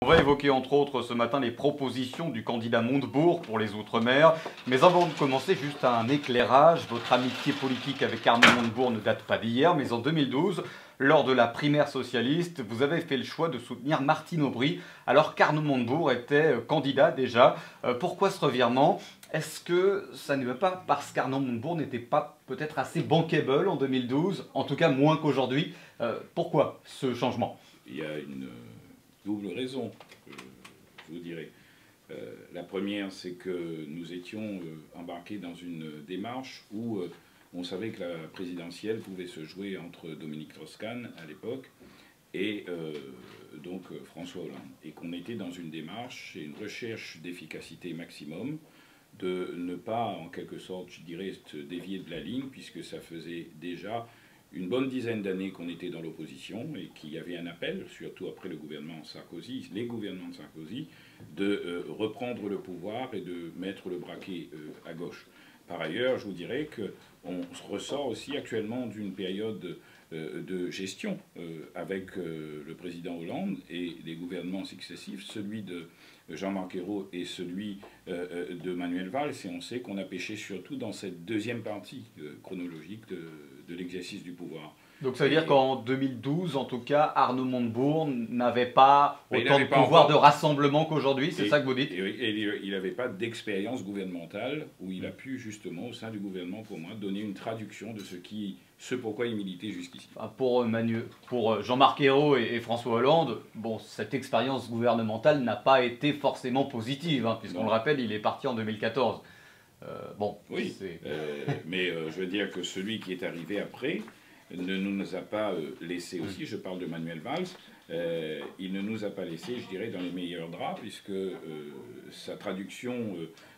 On va évoquer entre autres ce matin les propositions du candidat Montebourg pour les Outre-mer. Mais avant de commencer, juste un éclairage. Votre amitié politique avec Arnaud Montebourg ne date pas d'hier, mais en 2012, lors de la primaire socialiste, vous avez fait le choix de soutenir Martine Aubry, alors qu'Arnaud Montebourg était candidat déjà. Pourquoi ce revirement ? Est-ce que ça ne va pas parce qu'Arnaud Montebourg n'était pas peut-être assez bankable en 2012, en tout cas moins qu'aujourd'hui? Pourquoi ce changement? Il y a une double raison, je vous dirais. La première, c'est que nous étions embarqués dans une démarche où on savait que la présidentielle pouvait se jouer entre Dominique Strauss-Kahn à l'époque et donc François Hollande. Et qu'on était dans une démarche et une recherche d'efficacité maximum, de ne pas, en quelque sorte, je dirais, se dévier de la ligne, puisque ça faisait déjà une bonne dizaine d'années qu'on était dans l'opposition et qu'il y avait un appel, surtout après le gouvernement Sarkozy, les gouvernements de Sarkozy, de reprendre le pouvoir et de mettre le braquet à gauche. Par ailleurs, je vous dirais qu'on ressort aussi actuellement d'une période de gestion avec le président Hollande et les gouvernements successifs, celui de Jean-Marc Ayrault et celui de Manuel Valls, et on sait qu'on a pêché surtout dans cette deuxième partie chronologique de l'exercice du pouvoir. Donc ça veut dire qu'en 2012, en tout cas, Arnaud Montebourg n'avait pas autant de pouvoir de rassemblement qu'aujourd'hui, c'est ça que vous dites? Et il n'avait pas d'expérience gouvernementale où il a pu justement, au sein du gouvernement, pour moi, donner une traduction de ce pourquoi il militait jusqu'ici. Pour Jean-Marc Ayrault et François Hollande, bon, cette expérience gouvernementale n'a pas été forcément positive, hein, puisqu'on le rappelle, il est parti en 2014. Bon, oui, mais je veux dire que celui qui est arrivé après ne nous a pas laissé aussi, je parle de Manuel Valls, il ne nous a pas laissé, je dirais, dans les meilleurs draps, puisque sa traduction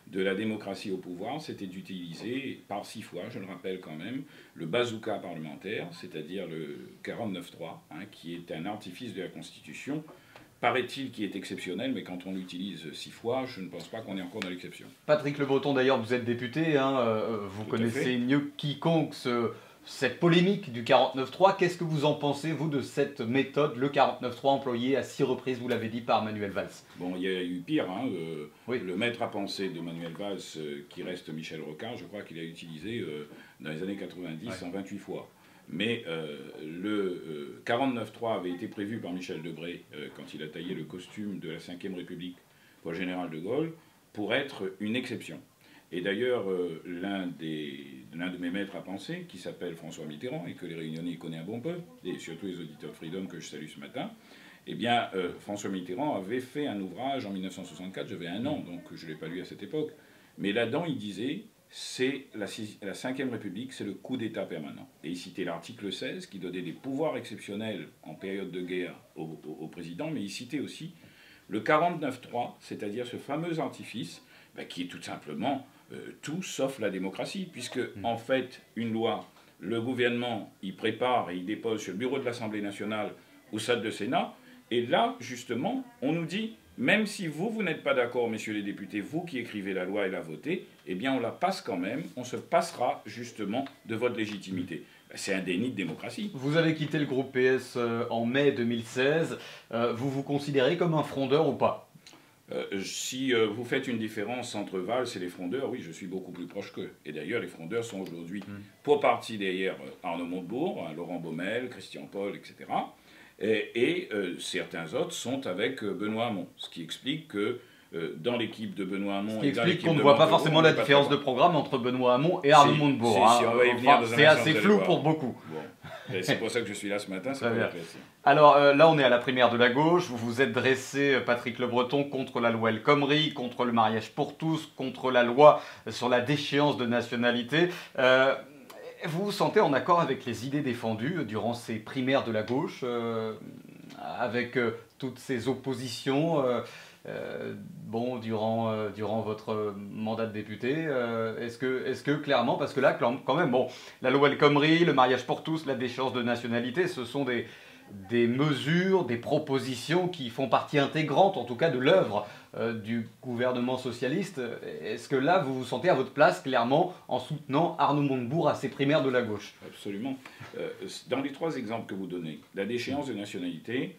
de la démocratie au pouvoir, c'était d'utiliser par 6 fois, je le rappelle quand même, le bazooka parlementaire, c'est-à-dire le 49-3, hein, qui est un artifice de la Constitution, paraît-il, qui est exceptionnel, mais quand on l'utilise 6 fois, je ne pense pas qu'on est encore dans l'exception. Patrick Le Breton, d'ailleurs, vous êtes député, hein, vous connaissez mieux quiconque cette polémique du 49.3, qu'est-ce que vous en pensez, vous, de cette méthode, le 49.3 employé à 6 reprises, vous l'avez dit, par Manuel Valls? Bon, il y a eu pire, hein, oui. Le maître à penser de Manuel Valls, qui reste Michel Rocard, je crois qu'il a utilisé dans les années 90 en 28 fois. Mais le 49.3 avait été prévu par Michel Debré, quand il a taillé le costume de la Ve République pour le général de Gaulle, pour être une exception. Et d'ailleurs, l'un de mes maîtres à penser, qui s'appelle François Mitterrand, et que les Réunionnais connaissent un bon peu, et surtout les auditeurs de Freedom que je salue ce matin, eh bien, François Mitterrand avait fait un ouvrage en 1964, j'avais 1 an, donc je ne l'ai pas lu à cette époque, mais là-dedans, il disait, c'est la Ve République, c'est le coup d'État permanent. Et il citait l'article 16, qui donnait des pouvoirs exceptionnels en période de guerre au président, mais il citait aussi le 49.3, c'est-à-dire ce fameux artifice, qui est tout simplement tout sauf la démocratie, puisque en fait, une loi, le gouvernement, il prépare et il dépose sur le bureau de l'Assemblée nationale ou salle de Sénat, et là, justement, on nous dit, même si vous n'êtes pas d'accord, messieurs les députés, vous qui écrivez la loi et la votez, eh bien on la passe quand même, on se passera justement de votre légitimité. C'est un déni de démocratie. Vous avez quitté le groupe PS en mai 2016, vous vous considérez comme un frondeur ou pas? Si vous faites une différence entre Valls et les frondeurs, oui, je suis beaucoup plus proche qu'eux. Et d'ailleurs, les frondeurs sont aujourd'hui pour partie derrière Arnaud Montebourg, Laurent Baumel, Christian Paul, etc. Et certains autres sont avec Benoît Hamon. Ce qui explique que dans l'équipe de Benoît Hamon... Ce qui explique qu'on ne voit pas forcément la différence de programme entre Benoît Hamon et Arnaud Montebourg. C'est assez flou pour beaucoup. Bon. C'est pour ça que je suis là ce matin, c'est pas apprécié. Alors là, on est à la primaire de la gauche. Vous vous êtes dressé, Patrick Le Breton, contre la loi El Khomri, contre le mariage pour tous, contre la loi sur la déchéance de nationalité. Vous vous sentez en accord avec les idées défendues durant ces primaires de la gauche, avec toutes ces oppositions durant votre mandat de député, est-ce que clairement, parce que là, quand même, bon, la loi El Khomri, le mariage pour tous, la déchéance de nationalité, ce sont des mesures, des propositions qui font partie intégrante, en tout cas, de l'œuvre du gouvernement socialiste. Est-ce que là, vous vous sentez à votre place, clairement, en soutenant Arnaud Montebourg à ces primaires de la gauche? Absolument. Dans les 3 exemples que vous donnez, la déchéance de nationalité,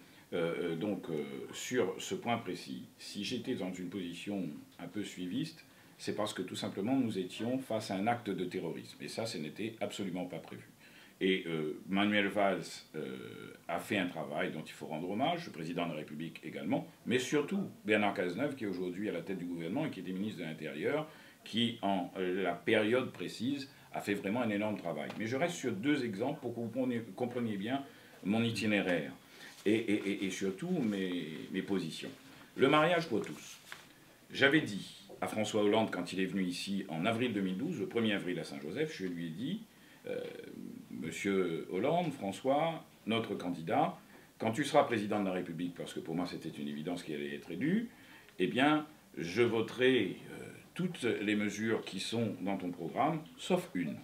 sur ce point précis, si j'étais dans une position un peu suiviste, c'est parce que tout simplement nous étions face à un acte de terrorisme. Et ça, ce n'était absolument pas prévu. Et Manuel Valls a fait un travail dont il faut rendre hommage, le président de la République également, mais surtout Bernard Cazeneuve, qui est aujourd'hui à la tête du gouvernement et qui était ministre de l'Intérieur, qui, en la période précise, a fait vraiment un énorme travail. Mais je reste sur 2 exemples pour que vous compreniez bien mon itinéraire et surtout mes positions. Le mariage pour tous. J'avais dit à François Hollande, quand il est venu ici en avril 2012, le 1er avril à Saint-Joseph, je lui ai dit, Monsieur Hollande, François, notre candidat, quand tu seras président de la République, parce que pour moi c'était une évidence qu'il allait être élu, eh bien, je voterai toutes les mesures qui sont dans ton programme, sauf une.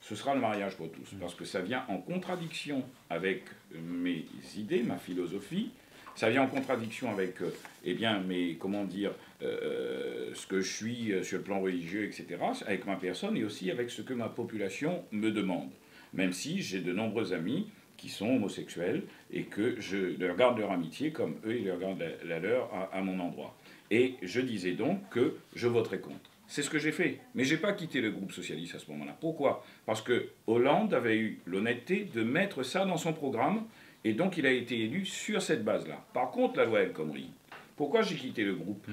Ce sera le mariage pour tous, parce que ça vient en contradiction avec mes idées, ma philosophie, ça vient en contradiction avec, eh bien, comment dire, ce que je suis sur le plan religieux, etc., avec ma personne et aussi avec ce que ma population me demande. Même si j'ai de nombreux amis qui sont homosexuels et que je leur garde leur amitié comme eux, ils leur gardent la leur à mon endroit. Et je disais donc que je voterais contre. C'est ce que j'ai fait. Mais je n'ai pas quitté le groupe socialiste à ce moment-là. Pourquoi? Parce que Hollande avait eu l'honnêteté de mettre ça dans son programme et donc il a été élu sur cette base-là. Par contre, la loi El Khomri, pourquoi j'ai quitté le groupe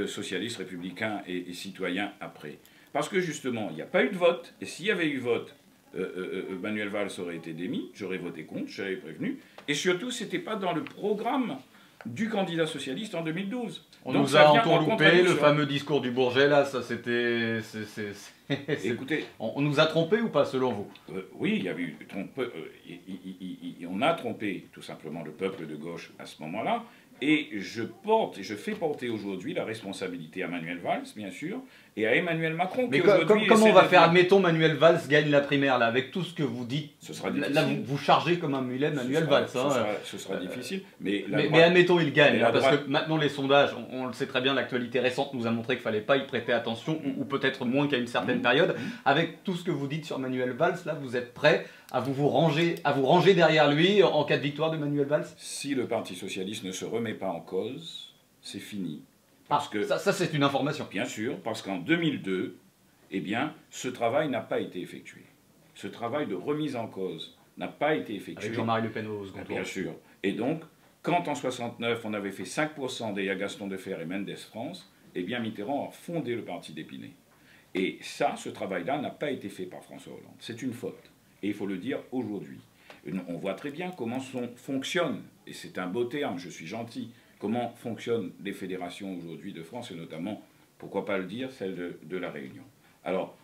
socialiste, républicain et citoyen après? Parce que justement, il n'y a pas eu de vote. Et s'il y avait eu vote, Manuel Valls aurait été démis, j'aurais voté contre, j'avais prévenu. Et surtout, ce n'était pas dans le programme du candidat socialiste en 2012. On nous a entourloupé, le fameux discours du Bourget, là, ça c'était... Écoutez... On nous a trompés ou pas, selon vous? Oui, il y avait eu... on a trompé, tout simplement, le peuple de gauche à ce moment-là. Et je fais porter aujourd'hui la responsabilité à Manuel Valls, bien sûr, et à Emmanuel Macron. Mais comment on va faire? Admettons, Manuel Valls gagne la primaire, là, avec tout ce que vous dites. Ce sera difficile. Là, vous chargez comme un mulet Manuel Valls. Ce sera difficile. Mais admettons, il gagne, parce que maintenant, les sondages, on le sait très bien, l'actualité récente nous a montré qu'il ne fallait pas y prêter attention, ou peut-être moins qu'à une certaine période. Avec tout ce que vous dites sur Manuel Valls, là, vous êtes prêt à vous ranger derrière lui en cas de victoire de Manuel Valls? Si le Parti socialiste ne se remet pas en cause, c'est fini. Ça c'est une information. Bien sûr, parce qu'en 2002, eh bien, ce travail n'a pas été effectué. Ce travail de remise en cause n'a pas été effectué. Avec Jean-Marie Le Pen au second tour. Bien sûr. Et donc, quand en 69, on avait fait 5% des Gaston Defferre et Mendes France, eh bien, Mitterrand a fondé le parti d'Épinay. Et ça, ce travail-là n'a pas été fait par François Hollande. C'est une faute. Et il faut le dire aujourd'hui. On voit très bien comment fonctionne, et c'est un beau terme, je suis gentil, comment fonctionnent les fédérations aujourd'hui de France, et notamment, pourquoi pas le dire, celle de La Réunion. Alors,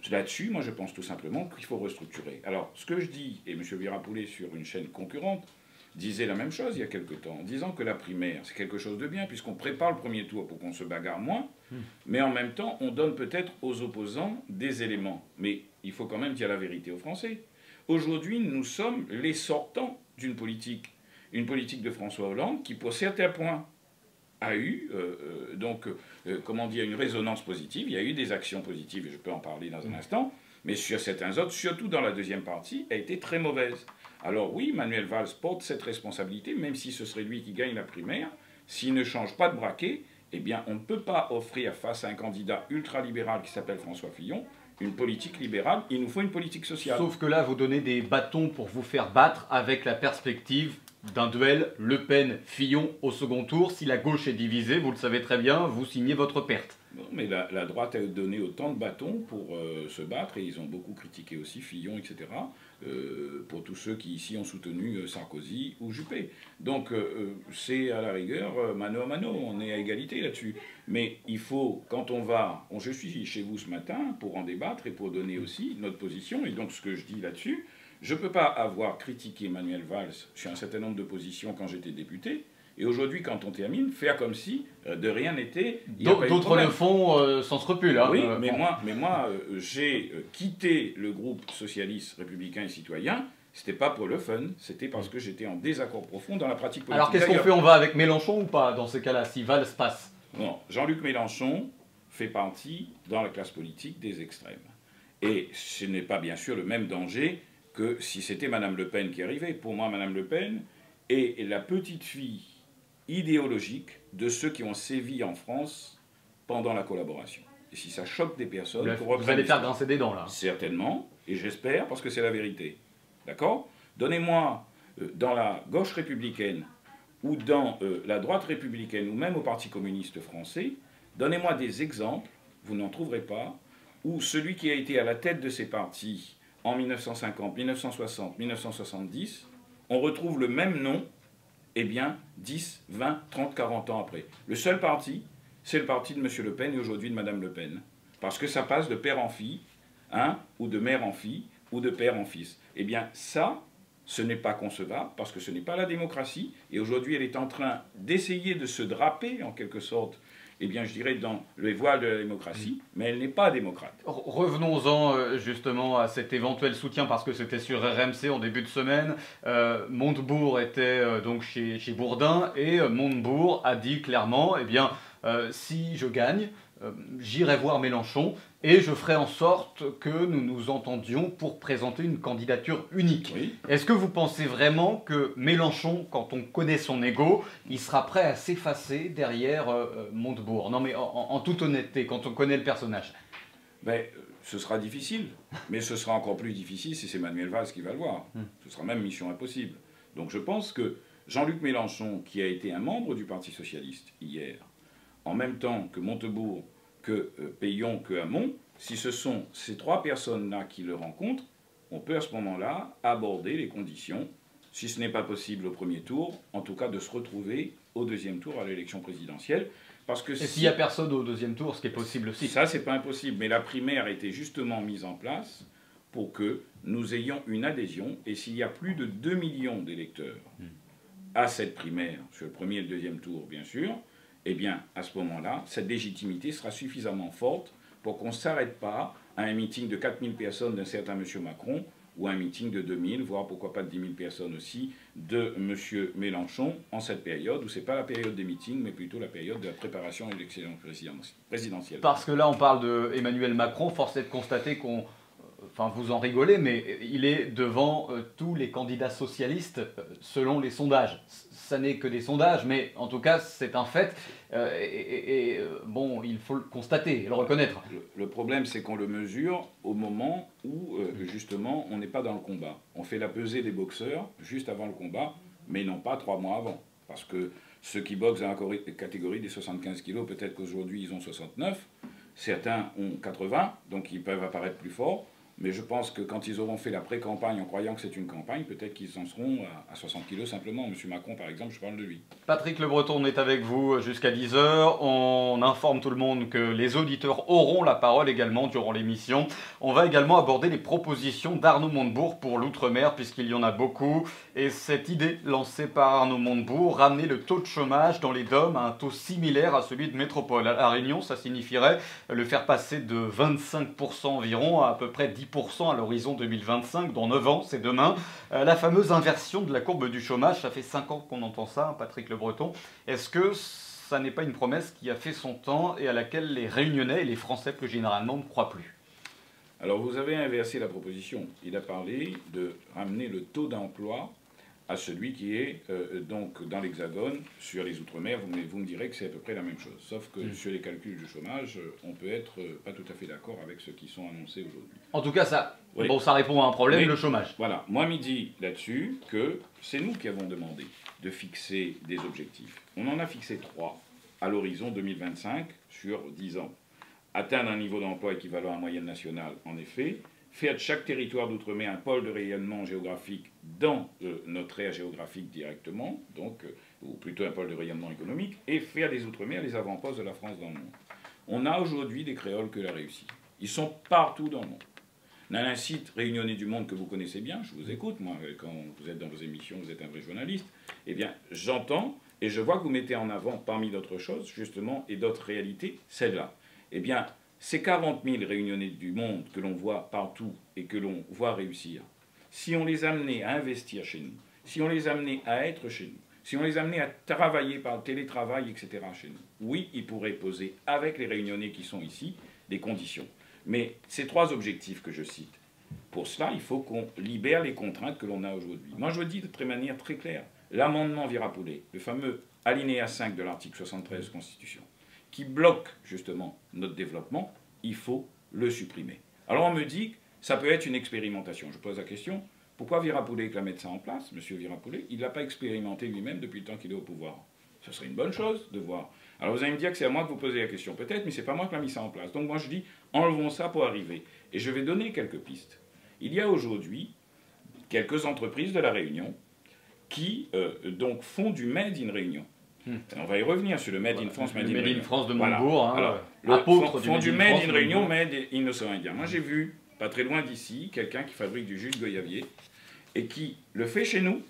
là-dessus, moi je pense tout simplement qu'il faut restructurer. Alors, ce que je dis, et M. Virapoulet sur une chaîne concurrente, disait la même chose il y a quelque temps, en disant que la primaire, c'est quelque chose de bien, puisqu'on prépare le premier tour pour qu'on se bagarre moins, mais en même temps, on donne peut-être aux opposants des éléments. Mais il faut quand même dire la vérité aux Français. Aujourd'hui, nous sommes les sortants d'une politique, une politique de François Hollande qui, pour certains points, a eu comment dire, une résonance positive. Il y a eu des actions positives, et je peux en parler dans un instant, mais sur certains autres, surtout dans la deuxième partie, a été très mauvaise. Alors oui, Manuel Valls porte cette responsabilité, même si ce serait lui qui gagne la primaire. S'il ne change pas de braquet, eh bien, on ne peut pas offrir face à un candidat ultralibéral qui s'appelle François Fillon une politique libérale, il nous faut une politique sociale. Sauf que là, vous donnez des bâtons pour vous faire battre avec la perspective d'un duel Le Pen-Fillon au second tour. Si la gauche est divisée, vous le savez très bien, vous signez votre perte. Non, mais la droite a donné autant de bâtons pour se battre, et ils ont beaucoup critiqué aussi Fillon, etc., pour tous ceux qui ici ont soutenu Sarkozy ou Juppé. Donc c'est à la rigueur mano à mano, on est à égalité là-dessus. Mais il faut, quand on va... je suis chez vous ce matin pour en débattre et pour donner aussi notre position, et donc ce que je dis là-dessus, je ne peux pas avoir critiqué Manuel Valls sur un certain nombre de positions quand j'étais député, et aujourd'hui, quand on termine, faire comme si de rien n'était. D'autres le font sans scrupule. Hein, oui, mais moi j'ai quitté le groupe socialiste, républicain et citoyen. C'était pas pour le fun, c'était parce que j'étais en désaccord profond dans la pratique politique. Alors qu'est-ce qu'on fait? On va avec Mélenchon ou pas dans ces cas-là, si Valls passe? Non, Jean-Luc Mélenchon fait partie dans la classe politique des extrêmes. Et ce n'est pas bien sûr le même danger que si c'était Mme Le Pen qui arrivait. Pour moi, Mme Le Pen est la petite fille idéologique de ceux qui ont sévi en France pendant la collaboration. Et si ça choque des personnes... Vous allez faire grincer des dents, là. Certainement, et j'espère, parce que c'est la vérité. D'accord? Donnez-moi, dans la gauche républicaine, ou dans la droite républicaine, ou même au Parti communiste français, donnez-moi des exemples, vous n'en trouverez pas, où celui qui a été à la tête de ces partis en 1950, 1960, 1970, on retrouve le même nom, eh bien, 10, 20, 30, 40 ans après. Le seul parti, c'est le parti de M. Le Pen et aujourd'hui de Mme Le Pen. Parce que ça passe de père en fille, hein, ou de mère en fille, ou de père en fils. Eh bien, ça, ce n'est pas concevable, parce que ce n'est pas la démocratie. Et aujourd'hui, elle est en train d'essayer de se draper, en quelque sorte, eh bien, je dirais, dans les voiles de la démocratie, mais elle n'est pas démocrate. Revenons-en justement à cet éventuel soutien, parce que c'était sur RMC en début de semaine. Montebourg était donc chez Bourdin, et Montebourg a dit clairement, eh bien, si je gagne, j'irai voir Mélenchon, et je ferai en sorte que nous nous entendions pour présenter une candidature unique. Oui. Est-ce que vous pensez vraiment que Mélenchon, quand on connaît son ego, il sera prêt à s'effacer derrière Montebourg? Non mais en toute honnêteté, quand on connaît le personnage. Ben, ce sera difficile, mais ce sera encore plus difficile si c'est Manuel Valls qui va le voir. Ce sera même mission impossible. Donc je pense que Jean-Luc Mélenchon, qui a été un membre du Parti Socialiste hier, en même temps que Montebourg, que Peillon, que Hamon, si ce sont ces trois personnes-là qui le rencontrent, on peut à ce moment-là aborder les conditions, si ce n'est pas possible au premier tour, en tout cas de se retrouver au deuxième tour à l'élection présidentielle. Parce que et s'il n'y a personne au deuxième tour, ce qui est possible aussi. Ça, c'est pas impossible, mais la primaire a été justement mise en place pour que nous ayons une adhésion, et s'il y a plus de 2 millions d'électeurs à cette primaire, sur le premier et le deuxième tour, bien sûr, eh bien, à ce moment-là, cette légitimité sera suffisamment forte pour qu'on ne s'arrête pas à un meeting de 4000 personnes d'un certain M. Macron ou un meeting de 2000, voire pourquoi pas de 10 000 personnes aussi, de M. Mélenchon en cette période, où ce n'est pas la période des meetings, mais plutôt la période de la préparation à l'élection présidentielle. Parce que là, on parle d'Emmanuel Macron, force est de constater qu'on... Enfin, vous en rigolez, mais il est devant tous les candidats socialistes selon les sondages. Ça n'est que des sondages, mais en tout cas, c'est un fait. Bon, il faut le constater et le reconnaître. Le problème, c'est qu'on le mesure au moment où, justement, on n'est pas dans le combat. On fait la pesée des boxeurs juste avant le combat, mais non pas 3 mois avant. Parce que ceux qui boxent dans la catégorie des 75 kilos, peut-être qu'aujourd'hui, ils ont 69. Certains ont 80, donc ils peuvent apparaître plus forts. Mais je pense que quand ils auront fait la pré-campagne en croyant que c'est une campagne, peut-être qu'ils en seront à 60 kilos simplement. M. Macron, par exemple, je parle de lui. Patrick Le Breton est avec vous jusqu'à 10h. On informe tout le monde que les auditeurs auront la parole également durant l'émission. On va également aborder les propositions d'Arnaud Montebourg pour l'outre-mer, puisqu'il y en a beaucoup. Et cette idée lancée par Arnaud Montebourg, ramener le taux de chômage dans les DOM à un taux similaire à celui de métropole. À La Réunion, ça signifierait le faire passer de 25% environ à peu près 10% à l'horizon 2025, dans 9 ans, c'est demain. La fameuse inversion de la courbe du chômage, ça fait 5 ans qu'on entend ça, Patrick Le Breton. Est-ce que ça n'est pas une promesse qui a fait son temps et à laquelle les Réunionnais et les Français plus généralement ne croient plus? Alors vous avez inversé la proposition. Il a parlé de ramener le taux d'emploi à celui qui est donc dans l'Hexagone, sur les Outre-mer. Vous me direz que c'est à peu près la même chose. Sauf que sur les calculs du chômage, on peut être pas tout à fait d'accord avec ceux qui sont annoncés aujourd'hui. En tout cas, ça répond à un problème, le chômage. Voilà, moi midi là-dessus que c'est nous qui avons demandé de fixer des objectifs. On en a fixé 3 à l'horizon 2025 sur 10 ans. Atteindre un niveau d'emploi équivalent à la moyenne nationale, en effet. Faire de chaque territoire d'outre-mer un pôle de rayonnement géographique dans notre aire géographique directement, donc, ou plutôt un pôle de rayonnement économique, et faire des outre-mer les avant-postes de la France dans le monde. On a aujourd'hui des créoles que la réussi. Ils sont partout dans le monde. On a un site Réunionnais du Monde que vous connaissez bien, je vous écoute, moi, quand vous êtes dans vos émissions, vous êtes un vrai journaliste, eh bien, j'entends et je vois que vous mettez en avant, parmi d'autres choses, justement, et d'autres réalités, celle-là. Eh bien, ces 40 000 Réunionnais du monde que l'on voit partout et que l'on voit réussir, si on les amenait à investir chez nous, si on les amenait à être chez nous, si on les amenait à travailler par le télétravail, etc. chez nous, oui, ils pourraient poser, avec les Réunionnais qui sont ici, des conditions. Mais ces 3 objectifs que je cite, pour cela, il faut qu'on libère les contraintes que l'on a aujourd'hui. Moi, je le dis de manière très claire. l'amendement Virapoulet, le fameux alinéa 5 de l'article 73 de la Constitution, qui bloque justement notre développement, il faut le supprimer. Alors on me dit que ça peut être une expérimentation. Je pose la question, pourquoi Virapoulet va mettre ça en place, M. Virapoulet? Il ne l'a pas expérimenté lui-même depuis le temps qu'il est au pouvoir. Ce serait une bonne chose de voir. Alors vous allez me dire que c'est à moi de vous poser la question, peut-être, mais ce n'est pas moi qui ai mis ça en place. Donc moi je dis, enlevons ça pour arriver. Et je vais donner quelques pistes. Il y a aujourd'hui quelques entreprises de La Réunion qui donc font du Made in Réunion. On va y revenir sur le Made in France, Made in France de Montebourg. Voilà. L'apôtre font du Made in Réunion, Made in Océan Indien. Moi j'ai vu, pas très loin d'ici, quelqu'un qui fabrique du jus de goyavier et qui le fait chez nous,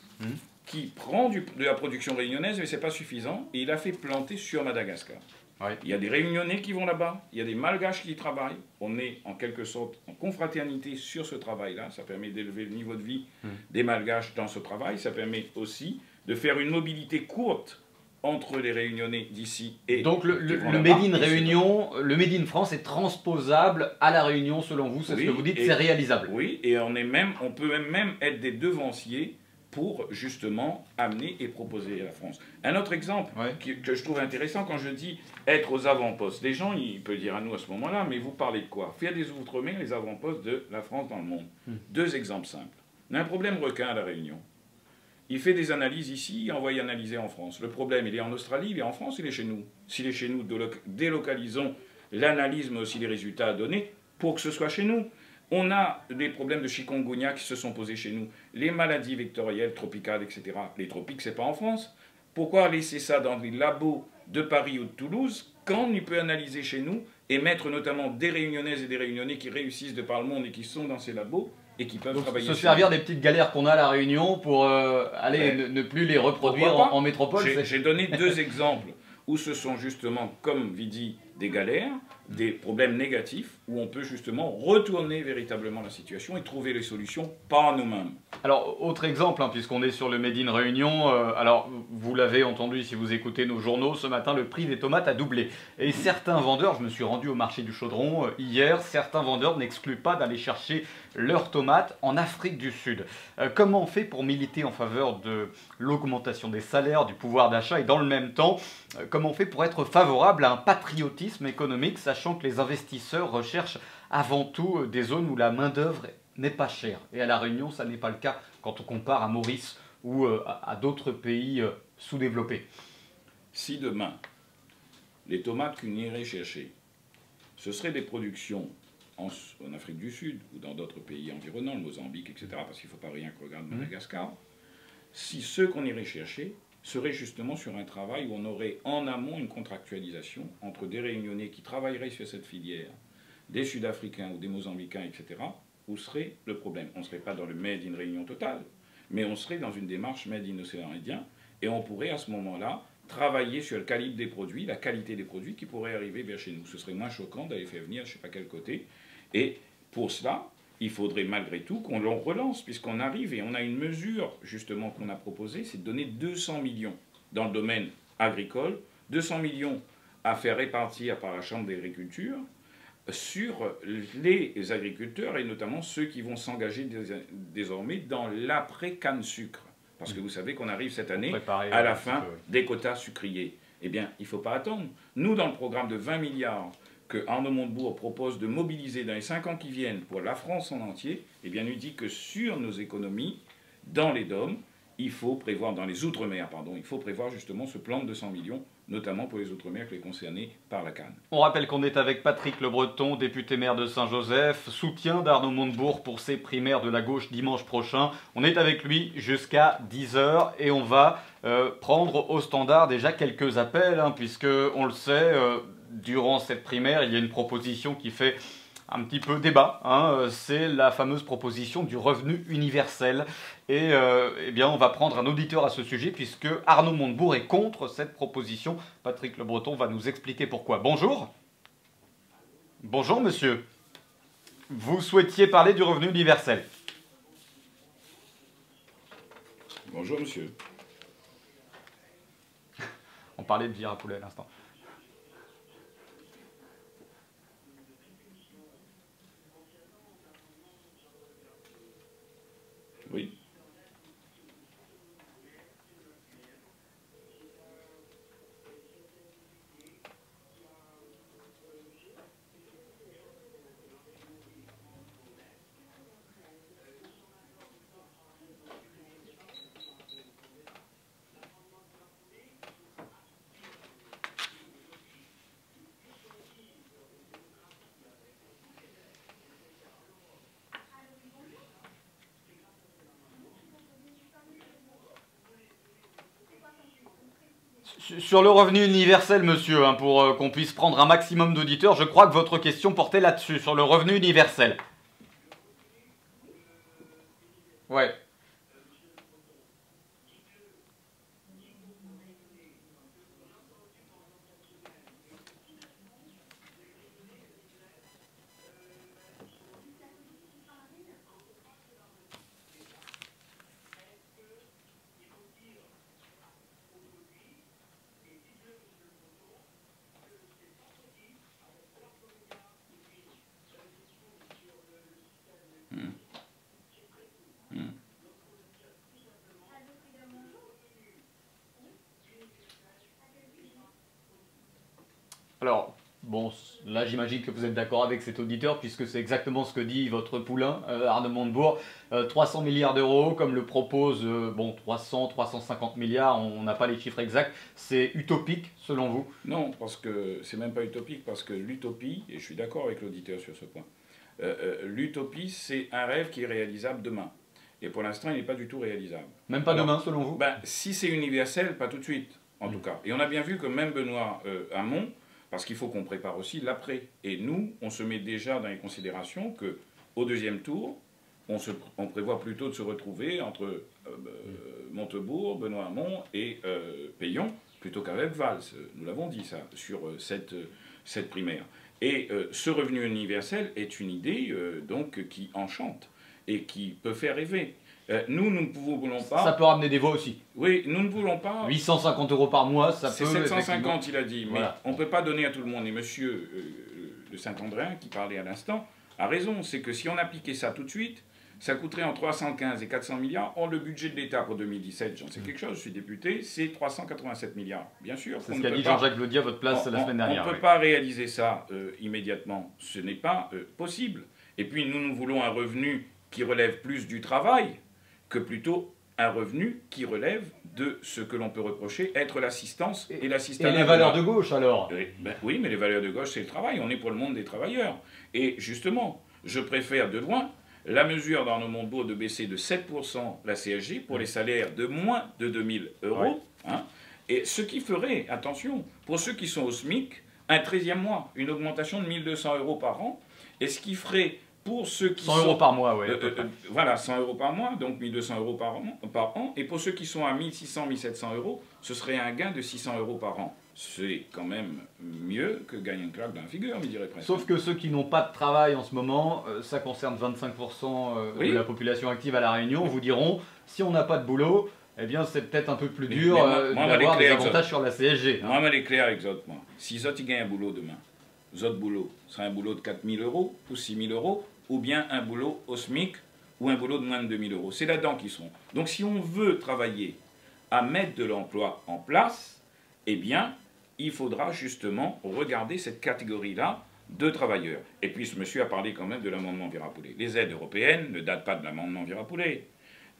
qui prend de la production réunionnaise, mais ce n'est pas suffisant, et il a fait planter sur Madagascar. Ouais. Il y a des Réunionnais qui vont là-bas, il y a des Malgaches qui y travaillent. On est en quelque sorte en confraternité sur ce travail-là. Ça permet d'élever le niveau de vie des Malgaches dans ce travail. Ça permet aussi de faire une mobilité courte entre les Réunionnais d'ici et... Donc le Made in Réunion, le Made in France est transposable à la Réunion selon vous, c'est ce que vous dites, c'est réalisable. Oui, et on peut même être des devanciers pour justement amener et proposer à la France. Un autre exemple que je trouve intéressant quand je dis être aux avant-postes. Les gens, ils peuvent dire à nous à ce moment-là, mais vous parlez de quoi? Faire des outre-mer les avant-postes de la France dans le monde. Deux exemples simples. On a un problème requin à La Réunion. Il fait des analyses ici, il envoie y analyser en France. Le problème, il est en Australie, il est en France, il est chez nous. S'il est chez nous, délocalisons l'analyse, mais aussi les résultats à donner pour que ce soit chez nous. On a des problèmes de chikungunya qui se sont posés chez nous. Les maladies vectorielles, tropicales, etc. Les tropiques, c'est pas en France. Pourquoi laisser ça dans les labos de Paris ou de Toulouse quand on y peut analyser chez nous et mettre notamment des Réunionnaises et des Réunionnais qui réussissent de par le monde et qui sont dans ces labos et qui peuvent travailler se servir des petites galères qu'on a à La Réunion pour ne plus les reproduire en métropole. J'ai donné deux exemples où ce sont justement, comme dit, des galères, des problèmes négatifs, où on peut justement retourner véritablement la situation et trouver les solutions par nous-mêmes. Alors, autre exemple, puisqu'on est sur le Made in Réunion, alors vous l'avez entendu si vous écoutez nos journaux, ce matin le prix des tomates a doublé. Et certains vendeurs, je me suis rendu au marché du Chaudron hier, certains vendeurs n'excluent pas d'aller chercher leurs tomates en Afrique du Sud. Comment on fait pour militer en faveur de l'augmentation des salaires, du pouvoir d'achat et dans le même temps, comment on fait pour être favorable à un patriotisme économique, sachant que les investisseurs recherchent avant tout des zones où la main-d'œuvre n'est pas chère. Et à La Réunion, ça n'est pas le cas quand on compare à Maurice ou à d'autres pays sous-développés. Si demain, les tomates qu'on irait chercher, ce seraient des productions en Afrique du Sud ou dans d'autres pays environnants, le Mozambique, etc., parce qu'il ne faut pas rien que regarder Madagascar, si ceux qu'on irait chercher seraient justement sur un travail où on aurait en amont une contractualisation entre des Réunionnais qui travailleraient sur cette filière, des Sud-Africains ou des Mozambicains, etc., où serait le problème? On ne serait pas dans le Made in Réunion total, mais on serait dans une démarche Made in Océan Indien, et on pourrait à ce moment-là travailler sur le calibre des produits, la qualité des produits qui pourraient arriver vers chez nous. Ce serait moins choquant d'aller faire venir je ne sais pas quel côté. Et pour cela, il faudrait malgré tout qu'on l'on relance, puisqu'on arrive et on a une mesure justement qu'on a proposée, c'est de donner 200 millions dans le domaine agricole, 200 millions à faire répartir par la Chambre d'agriculture sur les agriculteurs et notamment ceux qui vont s'engager désormais dans l'après-canne sucre. Parce que vous savez qu'on arrive cette année à la fin des quotas sucriers. Eh bien, il ne faut pas attendre. Nous, dans le programme de 20 milliards que Arnaud Montebourg propose de mobiliser dans les 5 ans qui viennent pour la France en entier, eh bien, il dit que sur nos économies, dans les DOM, il faut prévoir, dans les Outre-mer, pardon, il faut prévoir justement ce plan de 200 millions, notamment pour les Outre-mer qui sont concernés par la canne. On rappelle qu'on est avec Patrick Le Breton, député maire de Saint-Joseph, soutien d'Arnaud Montebourg pour ses primaires de la gauche dimanche prochain. On est avec lui jusqu'à 10h et on va prendre au standard déjà quelques appels, puisque on le sait, durant cette primaire, il y a une proposition qui fait un petit peu débat, c'est la fameuse proposition du revenu universel. Et eh bien, on va prendre un auditeur à ce sujet, puisque Arnaud Montebourg est contre cette proposition. Patrick Le Breton va nous expliquer pourquoi. Bonjour. Bonjour, monsieur. Vous souhaitiez parler du revenu universel. Bonjour, monsieur. On parlait de Virapoulet à l'instant. Oui. Sur le revenu universel, monsieur, hein, pour qu'on puisse prendre un maximum d'auditeurs, je crois que votre question portait là-dessus, sur le revenu universel. Ouais. Alors, bon, là j'imagine que vous êtes d'accord avec cet auditeur puisque c'est exactement ce que dit votre poulain, Arnaud Montebourg. 300 milliards d'euros, comme le propose, bon, 300, 350 milliards, on n'a pas les chiffres exacts. C'est utopique selon vous? Non, parce que c'est même pas utopique, parce que l'utopie, et je suis d'accord avec l'auditeur sur ce point, l'utopie c'est un rêve qui est réalisable demain. Et pour l'instant, il n'est pas du tout réalisable. Même pas demain selon vous? Ben, si c'est universel, pas tout de suite, en tout cas. Et on a bien vu que même Benoît Hamon, parce qu'il faut qu'on prépare aussi l'après. Et nous, on se met déjà dans les considérations qu'au deuxième tour, on prévoit plutôt de se retrouver entre Montebourg, Benoît Hamon et Peillon, plutôt qu'avec Valls. Nous l'avons dit ça, sur cette primaire. Et ce revenu universel est une idée donc qui enchante et qui peut faire rêver. Nous ne voulons pas... Ça peut ramener des voix aussi. Oui, nous ne voulons pas... 850 € par mois, ça peut... C'est 750, il a dit, mais voilà. On ne peut pas donner à tout le monde. Et monsieur de Saint-Andréen, qui parlait à l'instant, a raison. C'est que si on appliquait ça tout de suite, ça coûterait entre 315 et 400 milliards. Or, le budget de l'État pour 2017, j'en sais quelque chose, je suis député, c'est 387 milliards. Bien sûr. C'est ce qu'a dit Jean-Jacques Blody à votre place la semaine dernière. On ne peut pas réaliser ça immédiatement. Ce n'est pas possible. Et puis, nous voulons un revenu qui relève plus du travail que plutôt un revenu qui relève de ce que l'on peut reprocher être l'assistance et l'assistance. Et les valeurs de gauche, alors? Oui, mais les valeurs de gauche, c'est le travail. On est pour le monde des travailleurs. Et justement, je préfère de loin la mesure d'Arnaud Montebourg de baisser de 7% la CSG pour les salaires de moins de 2000 €. Ouais. Hein, et ce qui ferait, attention, pour ceux qui sont au SMIC, un 13e mois, une augmentation de 1200 € par an, et ce qui ferait... Pour ceux qui 100 € par mois, oui. Voilà, 100 € par mois, donc 1200 € par an. Et pour ceux qui sont à 1600, 1700 €, ce serait un gain de 600 € par an. C'est quand même mieux que gagner une claque dans la figure, me dirait presque. Sauf que ceux qui n'ont pas de travail en ce moment, ça concerne 25% de la population active à La Réunion, vous diront, si on n'a pas de boulot, eh bien c'est peut-être un peu plus dur d'avoir des avantages sur la CSG. Moi, je vais clair avec Zot, moi. Si Zot gagne un boulot demain, Zot boulot, sera un boulot de 4000 € ou 6000 €, ou bien un boulot au SMIC, ou un boulot de moins de 2000 €. C'est là-dedans qu'ils sont. Donc si on veut travailler à mettre de l'emploi en place, eh bien, il faudra justement regarder cette catégorie-là de travailleurs. Et puis ce monsieur a parlé quand même de l'amendement Virapoulet. Les aides européennes ne datent pas de l'amendement Virapoulet.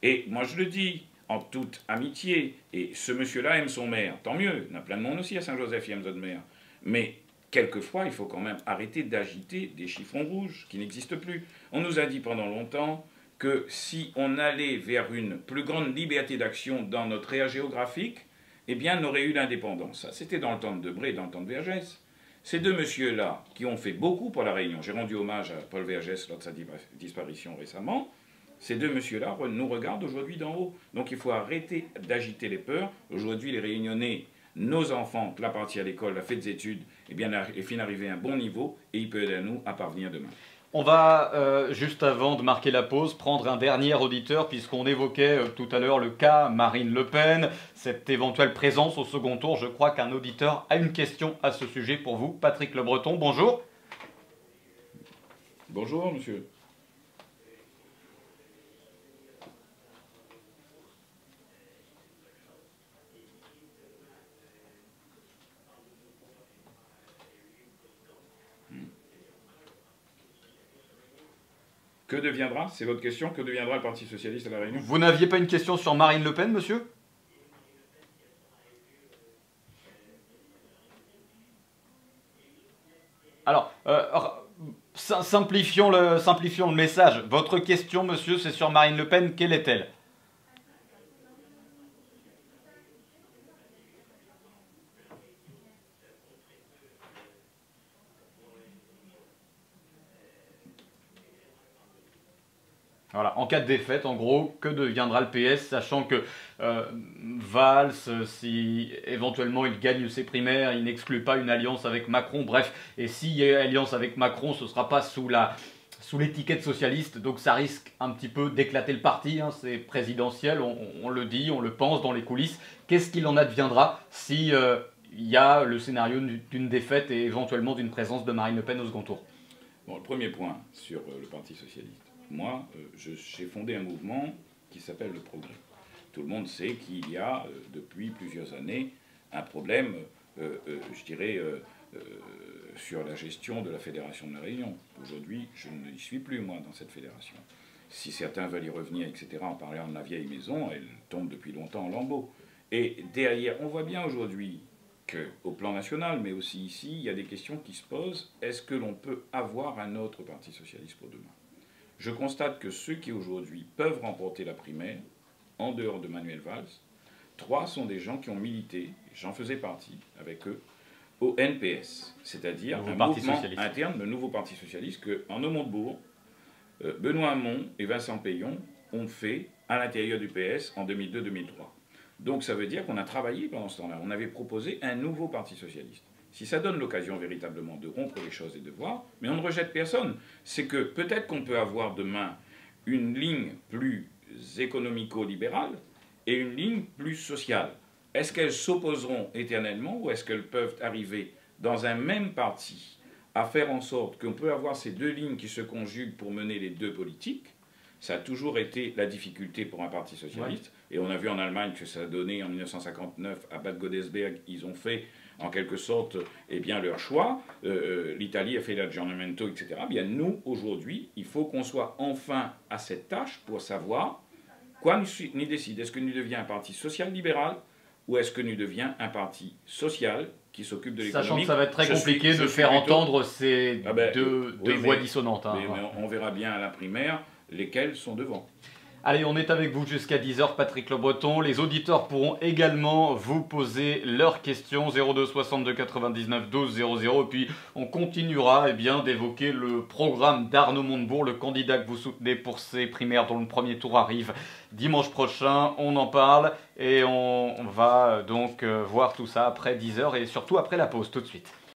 Et moi je le dis, en toute amitié, et ce monsieur-là aime son maire, tant mieux, il y en a plein de monde aussi à Saint-Joseph qui aime notre maire, mais... quelquefois, il faut quand même arrêter d'agiter des chiffrons rouges qui n'existent plus. On nous a dit pendant longtemps que si on allait vers une plus grande liberté d'action dans notre aire géographique, eh bien, on aurait eu l'indépendance. Ça, c'était dans le temps de Debré, dans le temps de Vergès. Ces deux messieurs-là, qui ont fait beaucoup pour la Réunion, j'ai rendu hommage à Paul Vergès lors de sa disparition récemment, ces deux messieurs-là nous regardent aujourd'hui d'en haut. Donc il faut arrêter d'agiter les peurs. Aujourd'hui, les Réunionnais... nos enfants, la partie à l'école, la fait des études, eh bien, est fin d'arriver à un bon niveau et il peut aider à nous à parvenir demain. On va, juste avant de marquer la pause, prendre un dernier auditeur puisqu'on évoquait tout à l'heure le cas Marine Le Pen, cette éventuelle présence au second tour. Je crois qu'un auditeur a une question à ce sujet pour vous. Patrick Le Breton, bonjour. Bonjour, monsieur. Que deviendra, c'est votre question, que deviendra le Parti Socialiste à La Réunion? Vous n'aviez pas une question sur Marine Le Pen, monsieur? Alors, simplifions le message. Votre question, monsieur, c'est sur Marine Le Pen. Quelle est-elle? Voilà. En cas de défaite, en gros, que deviendra le PS, sachant que Valls, si éventuellement il gagne ses primaires, il n'exclut pas une alliance avec Macron. Bref, et s'il y a alliance avec Macron, ce ne sera pas sous l'étiquette socialiste, donc ça risque un petit peu d'éclater le parti, hein, c'est présidentiel, on le dit, on le pense dans les coulisses. Qu'est-ce qu'il en adviendra si il y a le scénario d'une défaite et éventuellement d'une présence de Marine Le Pen au second tour? Bon, le premier point sur le Parti socialiste. Moi, j'ai fondé un mouvement qui s'appelle le Progrès. Tout le monde sait qu'il y a, depuis plusieurs années, un problème, je dirais, sur la gestion de la Fédération de la Réunion. Aujourd'hui, je ne y suis plus, moi, dans cette fédération. Si certains veulent y revenir, etc., en parlant de la vieille maison, elle tombe depuis longtemps en lambeaux. Et derrière, on voit bien aujourd'hui qu'au plan national, mais aussi ici, il y a des questions qui se posent. Est-ce que l'on peut avoir un autre Parti socialiste pour demain? Je constate que ceux qui aujourd'hui peuvent remporter la primaire, en dehors de Manuel Valls, 3 sont des gens qui ont milité, j'en faisais partie avec eux, au NPS, c'est-à-dire un mouvement interne, le nouveau Parti socialiste, qu'en Aumont-de-Bourg, Benoît Hamon et Vincent Payon ont fait à l'intérieur du PS en 2002-2003. Donc ça veut dire qu'on a travaillé pendant ce temps-là. On avait proposé un nouveau Parti socialiste. Si ça donne l'occasion véritablement de rompre les choses et de voir, mais on ne rejette personne. C'est que peut-être qu'on peut avoir demain une ligne plus économico-libérale et une ligne plus sociale. Est-ce qu'elles s'opposeront éternellement ou est-ce qu'elles peuvent arriver dans un même parti à faire en sorte qu'on peut avoir ces deux lignes qui se conjuguent pour mener les deux politiques? Ça a toujours été la difficulté pour un parti socialiste. Ouais. Et on a vu en Allemagne que ça a donné en 1959 à Bad Godesberg, ils ont fait en quelque sorte eh bien, leur choix. L'Italie a fait l'aggiornamento, etc. Bien, nous, aujourd'hui, il faut qu'on soit enfin à cette tâche pour savoir quoi nous décide. Est-ce que nous devions un parti social-libéral ou est-ce que nous devions un parti social qui s'occupe de l'économie? Sachant que ça va être très compliqué de faire entendre ces deux voix dissonantes. Hein, mais on verra bien à la primaire lesquels sont devant. Allez, on est avec vous jusqu'à 10h, Patrick Le Breton. Les auditeurs pourront également vous poser leurs questions, 02 62 99 12 00. Et puis, on continuera d'évoquer le programme d'Arnaud Montebourg, le candidat que vous soutenez pour ces primaires dont le premier tour arrive dimanche prochain. On en parle et on va donc voir tout ça après 10h et surtout après la pause, tout de suite.